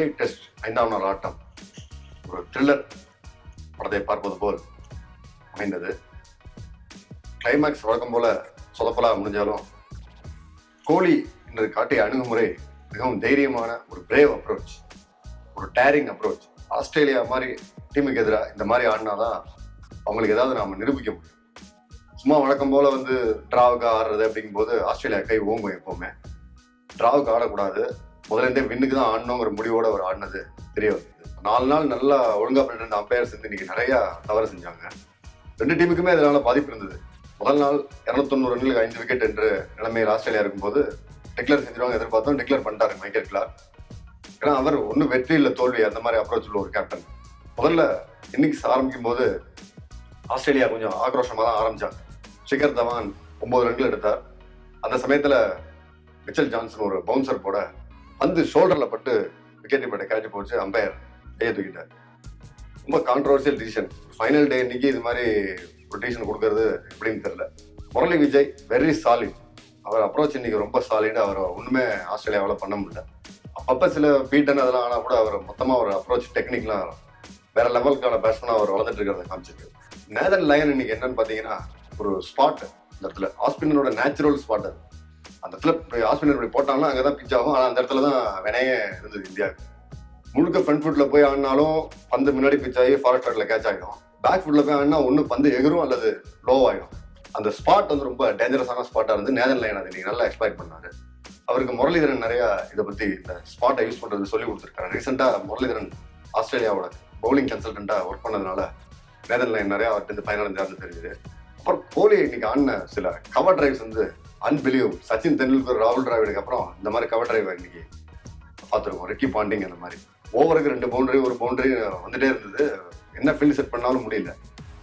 Elite test 5ஆம் நாள் ஆட்டம் ஒரு த்ரில்லர் படத்தை பார்ப்பது போல் அமைந்தது. கிளைமேக்ஸ் வழக்கம் போல சொதப்பலா முடிஞ்சாலும் கோலி என்று காட்டிய அணுகுமுறை மிகவும் தைரியமான ஒரு பிரேவ் அப்ரோச், ஒரு டேரிங் அப்ரோச். ஆஸ்திரேலியா மாதிரி டீமுக்கு எதிராக இந்த மாதிரி ஆடினாதான் அவங்களுக்கு ஏதாவது நாம நிரூபிக்க முடியும். சும்மா வழக்கம் போல டிராவுக்கு ஆடுறது அப்படிங்கும் போது ஆஸ்திரேலியா கை ஓங்கும். எப்பவுமே டிராவுக்கு ஆடக்கூடாது, முதல்ல இருந்தே வின்னுக்கு தான் ஆடணுங்கிற முடிவோட அவர் ஆடினது தெரிய வந்தது. 4 நாள் நல்லா ஒழுங்கா பண்ணிட்டு அம்பையர் சேர்ந்து இன்னைக்கு நிறைய தவறு செஞ்சாங்க. 2 டீமுக்குமே அதனால பாதிப்பு இருந்தது. முதல் நாள் 290 ரன்களுக்கு 5 விக்கெட் என்று நிலைமையில் ஆஸ்திரேலியா இருக்கும்போது டிக்ளேர் செஞ்சிருவாங்க எதிர்பார்த்தோம். டிக்ளேர் பண்ணிட்டாரு மைக்கேல் கிளார்க். ஏன்னா அவர் ஒன்றும் வெற்றி இல்லை தோல்வி அந்த மாதிரி அப்ரோச் உள்ள ஒரு கேப்டன். முதல்ல இன்னிங்ஸ் ஆரம்பிக்கும் போது ஆஸ்திரேலியா கொஞ்சம் ஆக்ரோஷமாக தான் ஆரம்பிச்சாங்க. ஷிகர் தவான் 9 ரன்கள் எடுத்தார். அந்த சமயத்துல மிச்சல் ஜான்சன் ஒரு பவுன்சர் போட ஷோல்டர்ல பட்டு விக்கெட் பட்ட கேட்ச் போச்சு. அம்பையர் கையை தூக்கிட்டார். ரொம்ப கான்ட்ரவர்சியல் டிசிஷன். ஃபைனல் டே இன்னைக்கு இது மாதிரி ஒரு டிசிஷன் கொடுக்கறது எப்படின்னு தெரியல. Murali Vijay very solid. அவர் அப்ரோச் இன்னைக்கு ரொம்ப சாலிட். அவர் ஒண்ணுமே ஆஸ்திரேலியாவில் பண்ண முடியல. அப்பப்ப சில பீட்டன் அதெல்லாம் ஆனா கூட அவர் மொத்தமா ஒரு அப்ரோச் டெக்னிக்லாம் வேற லெவலுக்கான பேட்ஸ்மேனா அவர் வளர்ந்துட்டு இருக்கிறத காமிச்சிருக்கு. நேதன் லயன் இன்னைக்கு என்னன்னு பாத்தீங்கன்னா ஒரு ஸ்பாட், இந்த இடத்துல ஆஸ்பினரோட நேச்சுரல் ஸ்பாட். அது அந்த இடத்துல ஆஸ்பினர் இப்படி போட்டாங்கன்னா அங்கதான் பிச் ஆகும். ஆனா அந்த இடத்துல தான் வினையே இருந்தது இந்தியாவுக்கு. முழுக்க ஃப்ரண்ட் ஃபுட்ல போய் ஆடினாலும் பந்து முன்னாடி பிச் ஆகி ஃபாரஸ்ட் ட்ராக்ல கேட்ச் ஆகிடும். பேக் ஃபுட்ல போய் ஆடினா ஒண்ணு பந்து எகிரும் அல்லது லோ ஆகிடும். அந்த ஸ்பாட் ரொம்ப டேஞ்சரஸான ஸ்பாட்டா இருந்து நேதன் லயன் அது இன்னைக்கு நல்லா எக்ஸ்பிளைன் பண்ணாரு. அவருக்கு முரளிதரன் நிறைய இதை பத்தி இந்த ஸ்பாட்டை யூஸ் பண்றது சொல்லி கொடுத்துருக்காரு. ரீசெண்டா முரளிதரன் ஆஸ்திரேலியாவோட பவுலிங் கன்சல்டன்டா ஒர்க் பண்ணதுனால நேதன் லயன் நிறைய அவர்கிட்ட பயனடைஞ்சாருன்னு தெரியுது. அப்புறம் கோலி இன்னைக்கு ஆடின சில cover drives unbelief. Sachin Tendulkar, ராகுல் டிராவிடுக்கு அப்புறம் இந்த மாதிரி கவர் டிரைவ் இன்னைக்கு பார்த்துருக்கோம். ரிக்கி பாண்டிங் அந்த மாதிரி ஓவருக்கு 2 பவுண்டரி ஒரு பவுண்டரி வந்துட்டே இருந்தது. என்ன ஃபீல்டு செட் பண்ணாலும் முடியல.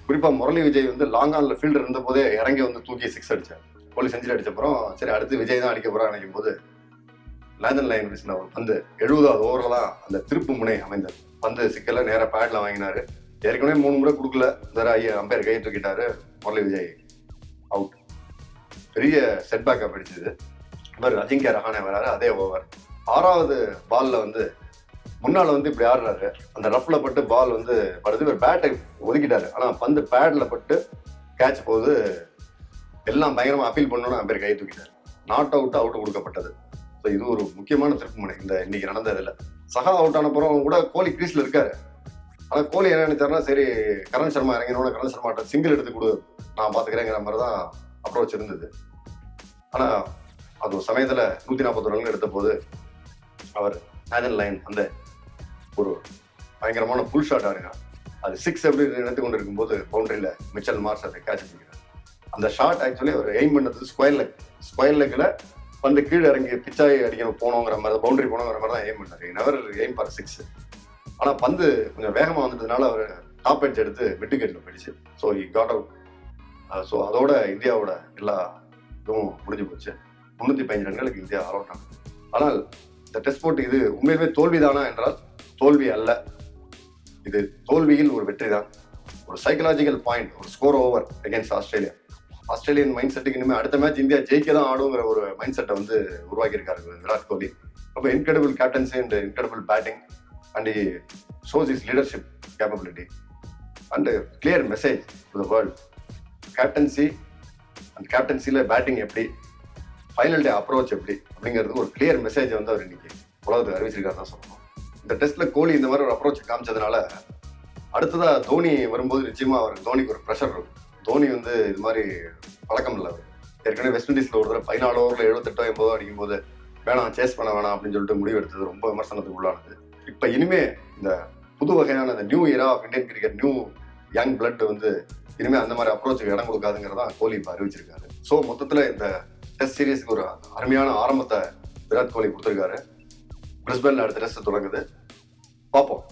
குறிப்பா முரளி விஜய் லாங் ஆன்ல ஃபீல்டர் இருந்த போதே இறங்கி தூக்கி 6 அடிச்சார். கோலி செஞ்சுரி அடிச்ச அப்புறம் சரி அடுத்து விஜய் தான் அடிக்க போறான்னு நினைக்கும் போது நேதன் லயன் வீசின ஒரு 70வது ஓவர்ல தான் அந்த திருப்பு முனை அமைந்தது. சிக்கல நேர பேட்ல வாங்கினாரு. ஏற்கனவே 3 முறை கொடுக்கல. அம்பையர் கையை தூக்கிட்டாரு. முரளி விஜய் அவுட். பெரிய செட்பேக்கா பிடிச்சது. இவர் அஜிங்கியா ரஹானே வராரு. அதே ஓவர் 6வது பால்ல முன்னால இப்படி ஆடுறாரு. அந்த ரஃப்ல பட்டு பால் படுது. இவர் பேட்டை ஒதுக்கிட்டாரு. ஆனா பந்து பேட்ல பட்டு கேட்ச் போகுது. எல்லாம் பயங்கரமா அப்பீல் பண்ணணும்னு அம்பையர் கையை தூக்கிட்டாரு. நாட் அவுட் கொடுக்கப்பட்டது. இது ஒரு முக்கியமான திருப்புமுனை இந்த இன்னைக்கு நடந்ததுல. சஹா அவுட் ஆன அப்புறம் கூட கோலி கிரீஸ்ல இருக்காரு. ஆனா கோலி என்ன நினைச்சாருன்னா சரி கரண் சர்மா இறங்கினோட கரண் சர்மாட்ட சிங்கிள் எடுத்து கொடு, நான் பாத்துக்கிறேங்கிற மாதிரிதான் அப்ரோச் இருந்தது. ஆனா அது ஒரு சமயத்துல 140 ரன்கள் எடுத்த போது அவர் நேதன் லயன் ஒரு பயங்கரமான புல் ஷாட் ஆடுங்க. அது 6 எப்படி நினைத்து கொண்டு இருக்கும் போது பவுண்டரியில மிச்சல் மார்ஸ் அதை கேட்ச் பண்ணிக்கிறார். அந்த ஷாட் ஆக்சுவலி அவர் எய்ம் பண்ணது ஸ்கொயர் லெக்ல பந்து கீழே இறங்கி பிச்சாய் அடிக்கணும் போனோங்கிற மாதிரி, பவுண்டரி போனோங்கிற மாதிரி தான் எய்ம் பண்ணாரு. Never aim for 6. ஆனா பந்து கொஞ்சம் வேகமா வந்துட்டதுனால அவர் டாப் எட்ஜ் எடுத்து விட்டுகேட்ல போயிடுச்சு. So he got out. So அதோட இந்தியாவோட எல்லா இதுவும் முடிஞ்சு போச்சு. 315 ரன்களுக்கு இந்தியா ஆல் அவுட் ஆனது. ஆனால் இந்த டெஸ்ட் போட்டி இது உண்மையிலுமே தோல்விதானா என்றால் தோல்வி அல்ல. இது தோல்வியில் ஒரு வெற்றி தான். ஒரு சைக்கலாஜிக்கல் பாயிண்ட், ஒரு score over against Australia. Australian mind செட்டுக்கு இனிமேல் அடுத்த மேட்ச் இந்தியா ஜெயிக்க தான் ஆடுங்கிற ஒரு மைண்ட் செட்டை உருவாக்கி இருக்காரு விராட் கோலி. அப்போ incredible captaincy and incredible batting and he shows his leadership capability and a clear message to the world. Captaincy அந்த கேப்டன்சில பேட்டிங் எப்படி, ஃபைனல் டே அப்ரோச் எப்படி அப்படிங்கிறது ஒரு கிளியர் மெசேஜ் அவர் இன்னைக்கு உலகத்துக்கு அறிவிச்சிருக்காரு தான் சொல்லணும். இந்த டெஸ்ட்ல கோலி இந்த மாதிரி ஒரு அப்ரோச் காமிச்சதுனால அடுத்ததா தோனி வரும்போது நிச்சயமா தோனிக்கு ஒரு ப்ரெஷர் இருக்கும். தோனி இது மாதிரி பழக்கம் இல்லை. அவர் ஏற்கனவே வெஸ்ட் இண்டீஸ்ல ஒரு தடவை 14 ஓவர்ல 78 80 அடிக்கும் போது வேணாம் சேஸ் பண்ண வேணாம் அப்படின்னு சொல்லிட்டு முடிவு எடுத்தது ரொம்ப விமர்சனத்துக்கு உள்ளானது. இப்ப இனிமே இந்த புது வகையான இந்த நியூ இயரா of Indian cricket, new young blood இனிமே அந்த மாதிரி அப்ரோச்சுக்கு இடம் கொடுக்காதுங்கிறதா கோலி இப்ப அறிவிச்சிருக்காரு. ஸோ மொத்தத்துல இந்த டெஸ்ட் சீரீஸ்க்கு ஒரு அருமையான ஆரம்பத்தை விராட் கோலி கொடுத்திருக்காரு. பிரிஸ்பேன்ல அடுத்த டெஸ்ட் தொடங்குது. பார்ப்போம்.